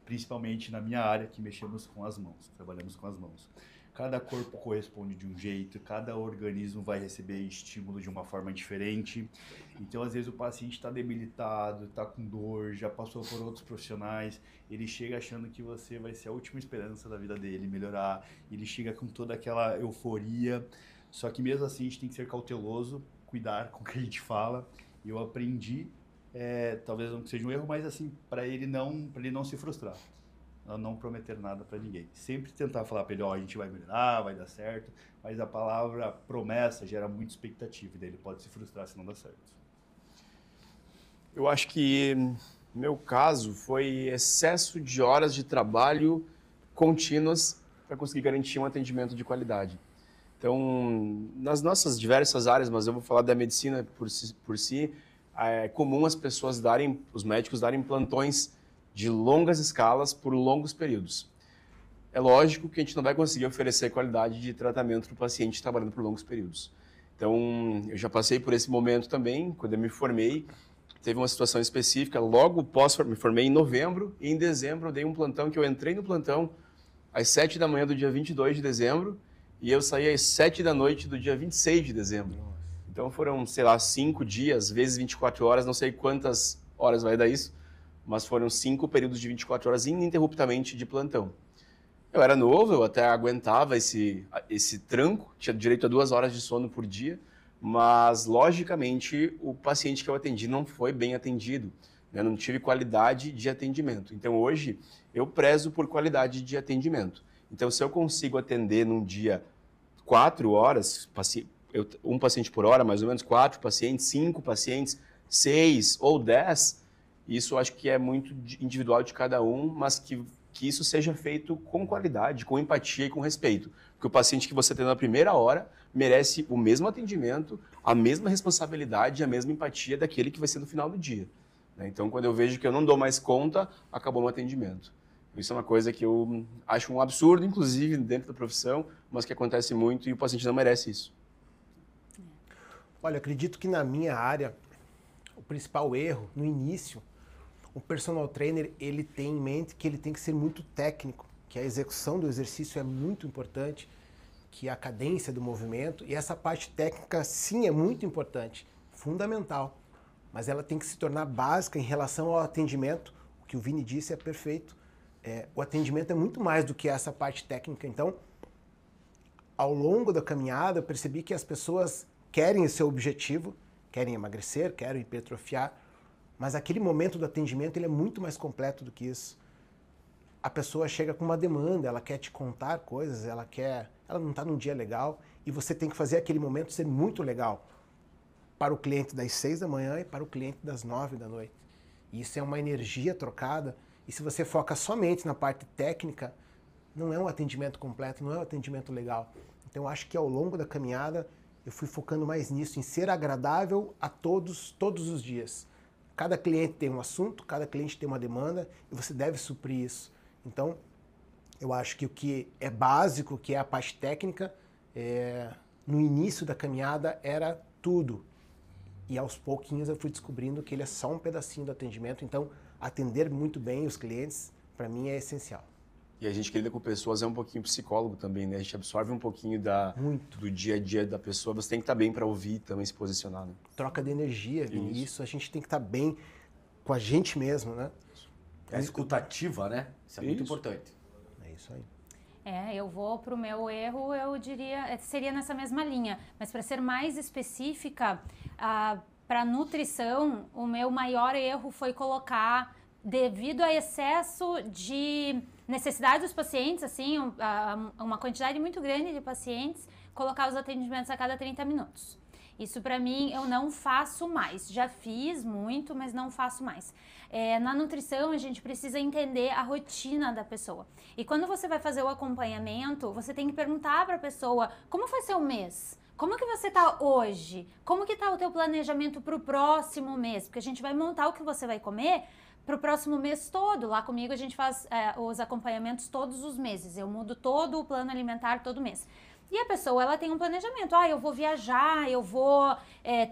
principalmente na minha área, que mexemos com as mãos, trabalhamos com as mãos. Cada corpo corresponde de um jeito, cada organismo vai receber estímulo de uma forma diferente. Então, às vezes, o paciente está debilitado, está com dor, já passou por outros profissionais, ele chega achando que você vai ser a última esperança da vida dele melhorar, ele chega com toda aquela euforia, só que mesmo assim a gente tem que ser cauteloso, cuidar com o que a gente fala. E eu aprendi, talvez não seja um erro, mas assim, para ele não se frustrar. Não prometer nada para ninguém. Sempre tentar falar para ele, a gente vai melhorar, vai dar certo, mas a palavra promessa gera muita expectativa, e daí ele pode se frustrar se não dá certo. Eu acho que, no meu caso, foi excesso de horas de trabalho contínuas para conseguir garantir um atendimento de qualidade. Então, nas nossas diversas áreas, mas eu vou falar da medicina por si, é comum os médicos darem plantões de longas escalas por longos períodos. É lógico que a gente não vai conseguir oferecer qualidade de tratamento para o paciente trabalhando por longos períodos. Então, eu já passei por esse momento também, quando eu me formei, teve uma situação específica, logo me formei em novembro, e em dezembro eu dei um plantão que eu entrei no plantão às 7 da manhã do dia 22 de dezembro, e eu saí às 7 da noite do dia 26 de dezembro. Então foram, 5 dias, vezes 24 horas, não sei quantas horas vai dar isso, mas foram 5 períodos de 24 horas ininterruptamente de plantão. Eu era novo, eu até aguentava esse tranco, tinha direito a 2 horas de sono por dia, mas, logicamente, o paciente que eu atendi não foi bem atendido, né? Não tive qualidade de atendimento. Então, hoje, eu prezo por qualidade de atendimento. Então, se eu consigo atender num dia 4 horas, um paciente por hora, mais ou menos 4 pacientes, 5 pacientes, 6 ou 10, isso eu acho que é muito individual de cada um, mas que isso seja feito com qualidade, com empatia e com respeito. Porque o paciente que você tem na primeira hora merece o mesmo atendimento, a mesma responsabilidade, a mesma empatia daquele que vai ser no final do dia. Então, quando eu vejo que eu não dou mais conta, acabou o atendimento. Isso é uma coisa que eu acho um absurdo, inclusive, dentro da profissão, mas que acontece muito e o paciente não merece isso. Olha, acredito que na minha área, o principal erro, no início, o personal trainer, ele tem em mente que ele tem que ser muito técnico, que a execução do exercício é muito importante, que a cadência do movimento, e essa parte técnica, sim, é muito importante, fundamental, mas ela tem que se tornar básica em relação ao atendimento. O que o Vini disse é perfeito. O atendimento é muito mais do que essa parte técnica. Então, ao longo da caminhada, eu percebi que as pessoas querem esse objetivo, querem emagrecer, querem hipertrofiar, mas aquele momento do atendimento ele é muito mais completo do que isso. A pessoa chega com uma demanda, ela quer te contar coisas, ela não está num dia legal, e você tem que fazer aquele momento ser muito legal para o cliente das 6 da manhã e para o cliente das 9 da noite. E isso é uma energia trocada, e se você foca somente na parte técnica, não é um atendimento completo, não é um atendimento legal. Então eu acho que ao longo da caminhada eu fui focando mais nisso, em ser agradável a todos os dias. Cada cliente tem um assunto, cada cliente tem uma demanda, e você deve suprir isso. Então, eu acho que o que é básico, que é a parte técnica, no início da caminhada era tudo. E aos pouquinhos eu fui descobrindo que ele é só um pedacinho do atendimento. Então, atender muito bem os clientes, para mim, é essencial. E a gente que lida com pessoas é um pouquinho psicólogo também, né? A gente absorve um pouquinho do dia a dia da pessoa. Você tem que estar bem para ouvir também, se posicionar, né? Troca de energia, Vini. Isso a gente tem que estar bem com a gente mesmo, né? É escutativa, né? Isso é muito importante. É isso aí. Eu vou para o meu erro, eu diria, seria nessa mesma linha. Mas para ser mais específica, para nutrição, o meu maior erro foi colocar, devido a excesso de necessidade dos pacientes, assim, uma quantidade muito grande de pacientes, colocar os atendimentos a cada 30 minutos. Isso para mim eu não faço mais. Já fiz muito, mas não faço mais. Na nutrição a gente precisa entender a rotina da pessoa. E quando você vai fazer o acompanhamento, você tem que perguntar para a pessoa como foi seu mês? Como que você tá hoje? Como que tá o teu planejamento para o próximo mês? Porque a gente vai montar o que você vai comer para o próximo mês todo. Lá comigo a gente faz os acompanhamentos todos os meses. Eu mudo todo o plano alimentar todo mês. E a pessoa, ela tem um planejamento. Eu vou viajar, eu vou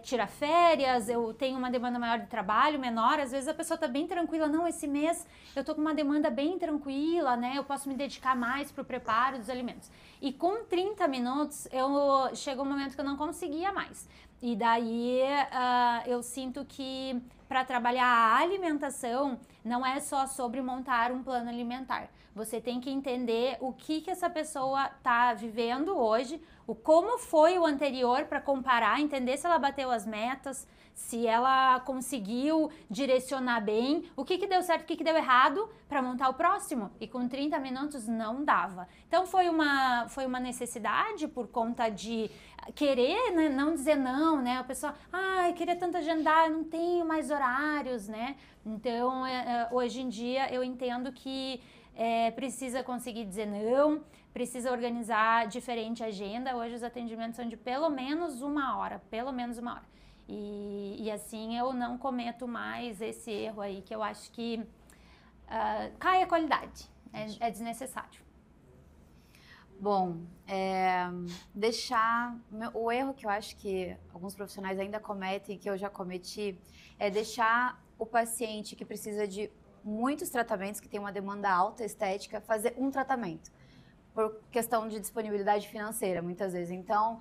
tirar férias, eu tenho uma demanda maior de trabalho, menor. Às vezes a pessoa tá bem tranquila. Não, esse mês eu tô com uma demanda bem tranquila, né? Eu posso me dedicar mais pro preparo dos alimentos. E com 30 minutos, chegou um momento que eu não conseguia mais. E daí eu sinto que para trabalhar a alimentação não é só sobre montar um plano alimentar. Você tem que entender o que essa pessoa está vivendo hoje, como foi o anterior para comparar, entender se ela bateu as metas, se ela conseguiu direcionar bem, o que deu certo, o que deu errado para montar o próximo. E com 30 minutos não dava. Então foi uma necessidade por conta de querer, né, não dizer não, né? A pessoa, eu queria tanto agendar, eu não tenho mais horários, né? Então, hoje em dia eu entendo que precisa conseguir dizer não, precisa organizar diferente a agenda. Hoje os atendimentos são de pelo menos uma hora. E assim eu não cometo mais esse erro aí, que eu acho que cai a qualidade, é desnecessário. Bom, o erro que eu acho que alguns profissionais ainda cometem, que eu já cometi, é deixar o paciente que precisa de muitos tratamentos, que tem uma demanda alta estética, fazer um tratamento, por questão de disponibilidade financeira, muitas vezes. Então,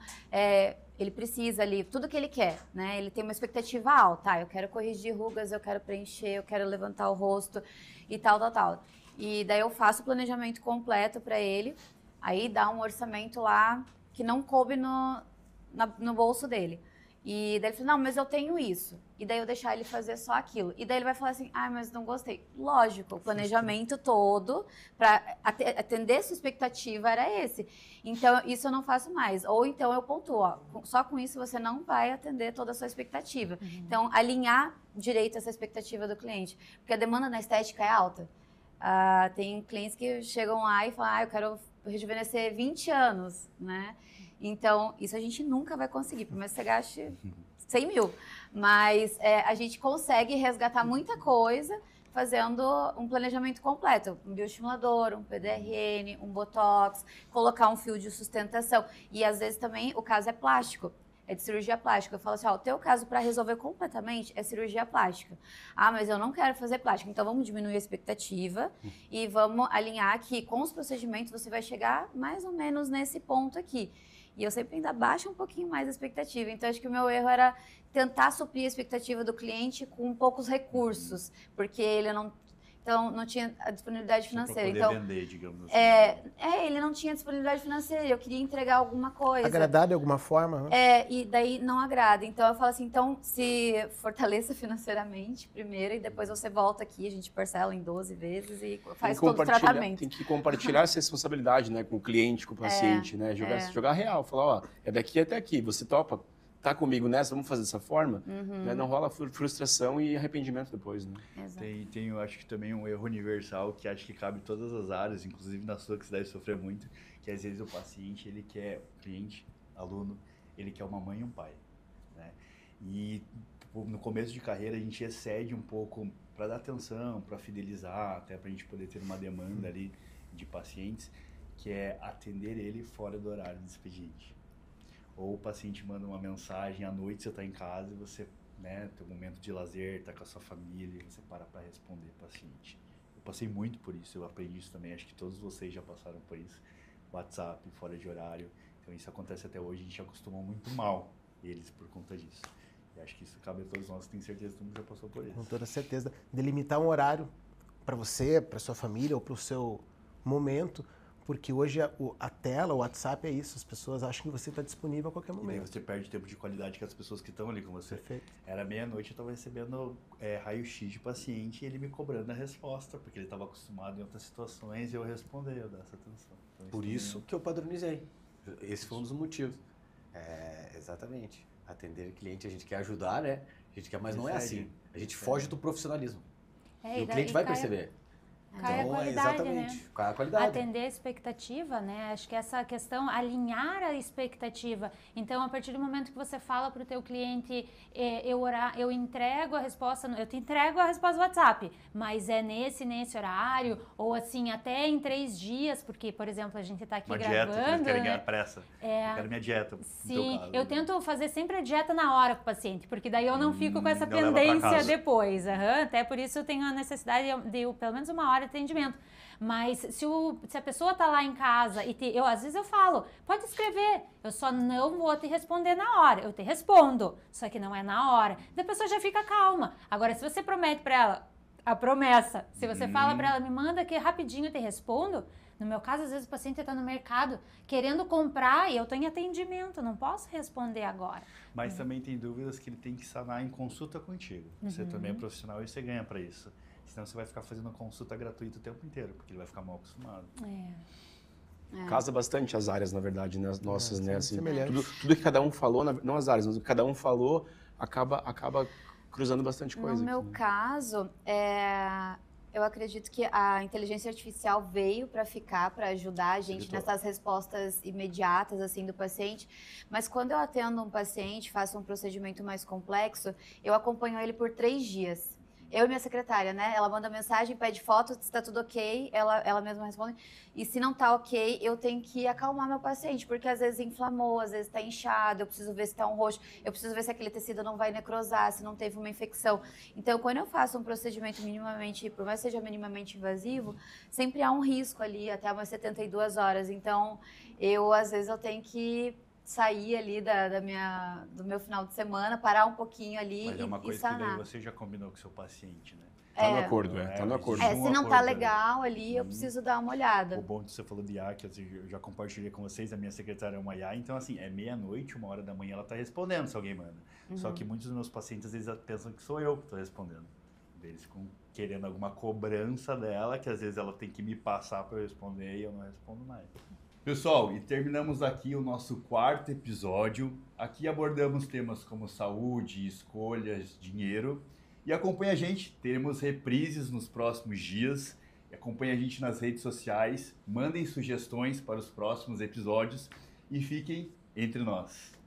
ele precisa ali, tudo que ele quer, né? Ele tem uma expectativa alta, eu quero corrigir rugas, eu quero preencher, eu quero levantar o rosto e tal. E daí eu faço o planejamento completo para ele, aí dá um orçamento lá que não coube no bolso dele. E daí ele fala, não, mas eu tenho isso. E daí eu deixar ele fazer só aquilo. E daí ele vai falar assim, mas não gostei. Lógico, o planejamento todo para atender sua expectativa era esse. Então, isso eu não faço mais. Ou então eu pontuo, só com isso você não vai atender toda a sua expectativa. Uhum. Então, alinhar direito essa expectativa do cliente. Porque a demanda na estética é alta. Tem clientes que chegam lá e falam, eu quero rejuvenescer 20 anos, né? Então, isso a gente nunca vai conseguir, por mais que você gaste 100 mil. Mas a gente consegue resgatar muita coisa fazendo um planejamento completo. Um bioestimulador, um PDRN, um Botox, colocar um fio de sustentação. E às vezes também o caso é plástico. É de cirurgia plástica. Eu falo assim, o teu caso para resolver completamente é cirurgia plástica. Mas eu não quero fazer plástica. Então vamos diminuir a expectativa e vamos alinhar que com os procedimentos você vai chegar mais ou menos nesse ponto aqui. E eu sempre ainda baixo um pouquinho mais a expectativa. Então, acho que o meu erro era tentar suprir a expectativa do cliente com poucos recursos, porque ele não tinha a disponibilidade financeira. Para poder vender, digamos assim. Ele não tinha disponibilidade financeira, eu queria entregar alguma coisa. Agradar de alguma forma, né? E daí não agrada. Então, eu falo assim, se fortaleça financeiramente primeiro e depois você volta aqui, a gente parcela em 12 vezes e faz todo o tratamento. Tem que compartilhar essa responsabilidade, né, com o cliente, com o paciente, né? Jogar real, falar, é daqui até aqui, você topa? Tá comigo nessa, vamos fazer dessa forma, né? Não rola frustração e arrependimento depois, né? Tem, eu acho que também um erro universal que acho que cabe em todas as áreas, inclusive na sua, que você deve sofrer muito, que às vezes o paciente, ele quer, o cliente, aluno, ele quer uma mãe e um pai, né? E no começo de carreira a gente excede um pouco para dar atenção, para fidelizar, até para a gente poder ter uma demanda ali de pacientes, que é atender ele fora do horário do expediente. Ou o paciente manda uma mensagem à noite, você está em casa e você, né, tem um momento de lazer, está com a sua família e você para responder o paciente. Eu passei muito por isso, eu aprendi isso também, acho que todos vocês já passaram por isso. WhatsApp, fora de horário, então isso acontece até hoje, a gente acostumou muito mal eles por conta disso. E acho que isso cabe a todos nós, tenho certeza que todo mundo já passou por isso. Com toda certeza. Delimitar um horário para você, para sua família ou para o seu momento, porque hoje a tela, o WhatsApp é isso, as pessoas acham que você está disponível a qualquer momento. E daí você perde tempo de qualidade com as pessoas que estão ali com você. Perfeito. Era meia-noite, eu estava recebendo raio-x de paciente e ele me cobrando a resposta, porque ele estava acostumado em outras situações e eu respondi, eu dar essa atenção. Então, por isso que eu padronizei. Esse foi um dos motivos. Exatamente. Atender cliente, a gente quer ajudar, né? A gente quer, mas não é Segue. assim. A gente foge do profissionalismo. É, E o daí cliente vai cai a- perceber. Cai a Então, qualidade, exatamente. né? Cai a qualidade. Atender a expectativa, né? Acho que essa questão, alinhar a expectativa. Então, a partir do momento que você fala para o teu cliente, eu entrego a resposta, eu te entrego a resposta do WhatsApp, mas é nesse horário, ou assim, até em 3 dias, porque, por exemplo, a gente está aqui Uma dieta, que eles gravando, querem né? ganhar pressa. Eu quero minha dieta, no teu Sim, caso, eu né? tento fazer sempre a dieta na hora com o paciente, porque daí eu não fico com essa não leva pra pendência casa. depois. Até por isso eu tenho a necessidade de pelo menos 1 hora de atendimento. Mas se a pessoa tá lá em casa e às vezes eu falo, pode escrever, eu só não vou te responder na hora, eu te respondo, só que não é na hora. Daí a pessoa já fica calma. Agora, se você promete para ela, a promessa, se você fala para ela, me manda que rapidinho eu te respondo, no meu caso, às vezes o paciente está no mercado querendo comprar e eu tô em atendimento, não posso responder agora. Mas também tem dúvidas que ele tem que sanar em consulta contigo. Você também é profissional e você ganha para isso. Senão você vai ficar fazendo consulta gratuita o tempo inteiro, porque ele vai ficar mal acostumado. Casa bastante as áreas, na verdade, né? As nossas, né? Assim, semelhante. tudo que cada um falou, não as áreas, mas o que cada um falou acaba cruzando bastante coisa. No meu aqui, né? caso, eu acredito que a inteligência artificial veio para ficar, para ajudar a gente Facilitou. nessas respostas imediatas assim do paciente. Mas quando eu atendo um paciente, faço um procedimento mais complexo, eu acompanho ele por 3 dias. Eu e minha secretária, né? Ela manda mensagem, pede foto, se tá tudo ok, ela mesma responde. E se não tá ok, eu tenho que acalmar meu paciente, porque às vezes inflamou, às vezes tá inchado, eu preciso ver se tá um roxo, eu preciso ver se aquele tecido não vai necrosar, se não teve uma infecção. Então, quando eu faço um procedimento minimamente, por mais que seja minimamente invasivo, sempre há um risco ali, até umas 72 horas. Então, às vezes, eu tenho que sair ali do meu final de semana, parar um pouquinho ali Mas é uma e coisa que daí sanar. você já combinou com o seu paciente, né? Tá no acordo, tá no acordo. existe Se um não tá acordo, né? legal ali, eu preciso dar uma olhada. O bom que você falou de IA, que eu já compartilhei com vocês, a minha secretária é uma IA, então assim, é meia-noite, 1h da manhã, ela tá respondendo se alguém manda. Só que muitos dos meus pacientes, às vezes, pensam que sou eu que tô respondendo. Eles ficam querendo alguma cobrança dela, que às vezes ela tem que me passar para eu responder e eu não respondo mais. Pessoal, e terminamos aqui o nosso 4º episódio. Aqui abordamos temas como saúde, escolhas, dinheiro. E acompanha a gente, teremos reprises nos próximos dias. E acompanha a gente nas redes sociais, mandem sugestões para os próximos episódios e fiquem entre nós.